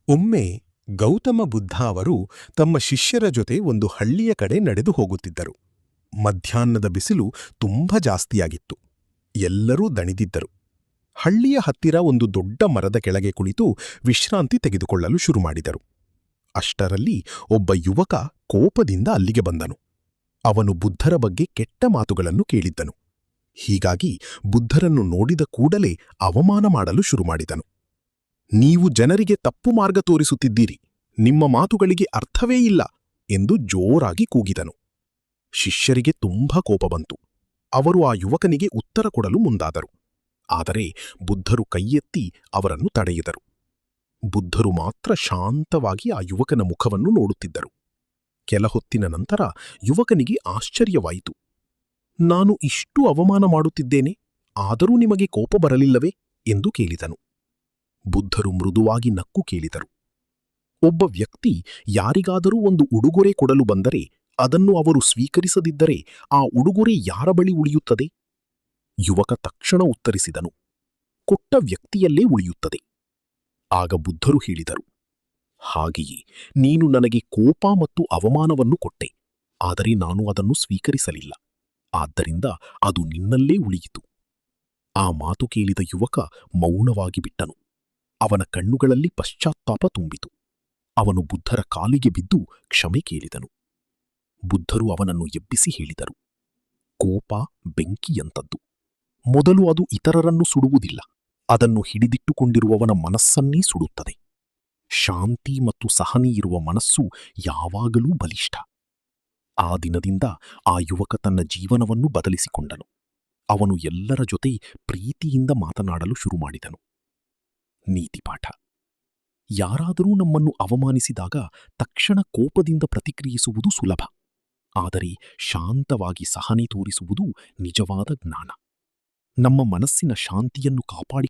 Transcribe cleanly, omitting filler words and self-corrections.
ಒಮ್ಮೆ ಗೌತಮ ಬುದ್ಧ ಅವರು ತಮ್ಮ ಶಿಷ್ಯರ ಜೊತೆ ಒಂದು ಹಳ್ಳಿಯ ಕಡೆ ನಡೆದು ಹೋಗುತ್ತಿದ್ದರು. ಮಧ್ಯಾಹ್ನದ ಬಿಸಿಲು ತುಂಬ ಜಾಸ್ತಿಯಾಗಿತ್ತು. ಎಲ್ಲರೂ ದಣಿದಿದ್ದರು. ಹಳ್ಳಿಯ ಹತ್ತಿರ ಒಂದು ದೊಡ್ಡ ಮರದ ಕೆಳಗೆ ಕುಳಿತು ವಿಶ್ರಾಂತಿ ತೆಗೆದುಕೊಳ್ಳಲು ಶುರುಮಾಡಿದರು. ಅಷ್ಟರಲ್ಲಿ ಒಬ್ಬ ಯುವಕ ಕೋಪದಿಂದ ಅಲ್ಲಿಗೆ ಬಂದನು. ಅವನು ಬುದ್ಧರ ಬಗ್ಗೆ ಕೆಟ್ಟ ಮಾತುಗಳನ್ನು ಕೇಳಿದ್ದನು. ಹೀಗಾಗಿ ಬುದ್ಧರನ್ನು ನೋಡಿದ ಕೂಡಲೇ ಅವಮಾನ ಮಾಡಲು ಶುರುಮಾಡಿದನು. ನೀವು ಜನರಿಗೆ ತಪ್ಪು ಮಾರ್ಗ ತೋರಿಸುತ್ತಿದ್ದೀರಿ, ನಿಮ್ಮ ಮಾತುಗಳಿಗೆ ಅರ್ಥವೇ ಇಲ್ಲ ಎಂದು ಜೋರಾಗಿ ಕೂಗಿದನು. ಶಿಷ್ಯರಿಗೆ ತುಂಬಾ ಕೋಪ ಬಂತು. ಅವರು ಆ ಯುವಕನಿಗೆ ಉತ್ತರ ಕೊಡಲು ಮುಂದಾದರು. ಆದರೆ ಬುದ್ಧರು ಕೈಯೆತ್ತಿ ಅವರನ್ನು ತಡೆಯಿದರು. ಬುದ್ಧರು ಮಾತ್ರ ಶಾಂತವಾಗಿ ಆ ಯುವಕನ ಮುಖವನ್ನು ನೋಡುತ್ತಿದ್ದರು. ಕೆಲ ಹೊತ್ತಿನ ನಂತರ ಯುವಕನಿಗೆ ಆಶ್ಚರ್ಯವಾಯಿತು. ನಾನು ಇಷ್ಟು ಅವಮಾನ ಮಾಡುತ್ತಿದ್ದೇನೆ, ಆದರೂ ನಿಮಗೆ ಕೋಪ ಬರಲಿಲ್ಲವೇ ಎಂದು ಕೇಳಿದನು. ಬುದ್ಧರು ಮೃದುವಾಗಿ ನಕ್ಕು ಕೇಳಿದರು. ಒಬ್ಬ ವ್ಯಕ್ತಿ ಯಾರಿಗಾದರೂ ಒಂದು ಉಡುಗೊರೆ ಕೊಡಲು ಬಂದರೆ ಅದನ್ನು ಅವರು ಸ್ವೀಕರಿಸದಿದ್ದರೆ ಆ ಉಡುಗೊರೆ ಯಾರ ಬಳಿ ಉಳಿಯುತ್ತದೆ? ಯುವಕ ತಕ್ಷಣ ಉತ್ತರಿಸಿದನು, ಕೊಟ್ಟ ವ್ಯಕ್ತಿಯಲ್ಲೇ ಉಳಿಯುತ್ತದೆ. ಆಗ ಬುದ್ಧರು ಹೇಳಿದರು, ಹಾಗೆಯೇ ನೀನು ನನಗೆ ಕೋಪ ಮತ್ತು ಅವಮಾನವನ್ನು ಕೊಟ್ಟೆ, ಆದರೆ ನಾನು ಅದನ್ನು ಸ್ವೀಕರಿಸಲಿಲ್ಲ. ಆದ್ದರಿಂದ ಅದು ನಿನ್ನಲ್ಲೇ ಉಳಿಯಿತು. ಆ ಮಾತು ಕೇಳಿದ ಯುವಕ ಮೌನವಾಗಿ ಬಿಟ್ಟನು. ಅವನ ಕಣ್ಣುಗಳಲ್ಲಿ ಪಶ್ಚಾತ್ತಾಪ ತುಂಬಿತು. ಅವನು ಬುದ್ಧರ ಕಾಲಿಗೆ ಬಿದ್ದು ಕ್ಷಮೆ ಕೇಳಿದನು. ಬುದ್ಧರು ಅವನನ್ನು ಎಬ್ಬಿಸಿ ಹೇಳಿದರು, ಕೋಪ ಬೆಂಕಿಯಂಥದ್ದು. ಮೊದಲು ಅದು ಇತರರನ್ನು ಸುಡುವುದಿಲ್ಲ, ಅದನ್ನು ಹಿಡಿದಿಟ್ಟುಕೊಂಡಿರುವವನ ಮನಸ್ಸನ್ನೇ ಸುಡುತ್ತದೆ. ಶಾಂತಿ ಮತ್ತು ಸಹನೆ ಇರುವ ಮನಸ್ಸು ಯಾವಾಗಲೂ ಬಲಿಷ್ಠ. ಆ ದಿನದಿಂದ ಆ ಯುವಕ ತನ್ನ ಜೀವನವನ್ನು ಬದಲಿಸಿಕೊಂಡನು. ಅವನು ಎಲ್ಲರ ಜೊತೆ ಪ್ರೀತಿಯಿಂದ ಮಾತನಾಡಲು ಶುರುಮಾಡಿದನು. ನೀತಿಪಾಠ: ಯಾರಾದರೂ ನಮ್ಮನ್ನು ಅವಮಾನಿಸಿದಾಗ ತಕ್ಷಣ ಕೋಪದಿಂದ ಪ್ರತಿಕ್ರಿಯಿಸುವುದು ಸುಲಭ, ಆದರೆ ಶಾಂತವಾಗಿ ಸಹನೆ ತೋರಿಸುವುದು ನಿಜವಾದ ಜ್ಞಾನ. ನಮ್ಮ ಮನಸ್ಸಿನ ಶಾಂತಿಯನ್ನು ಕಾಪಾಡಿ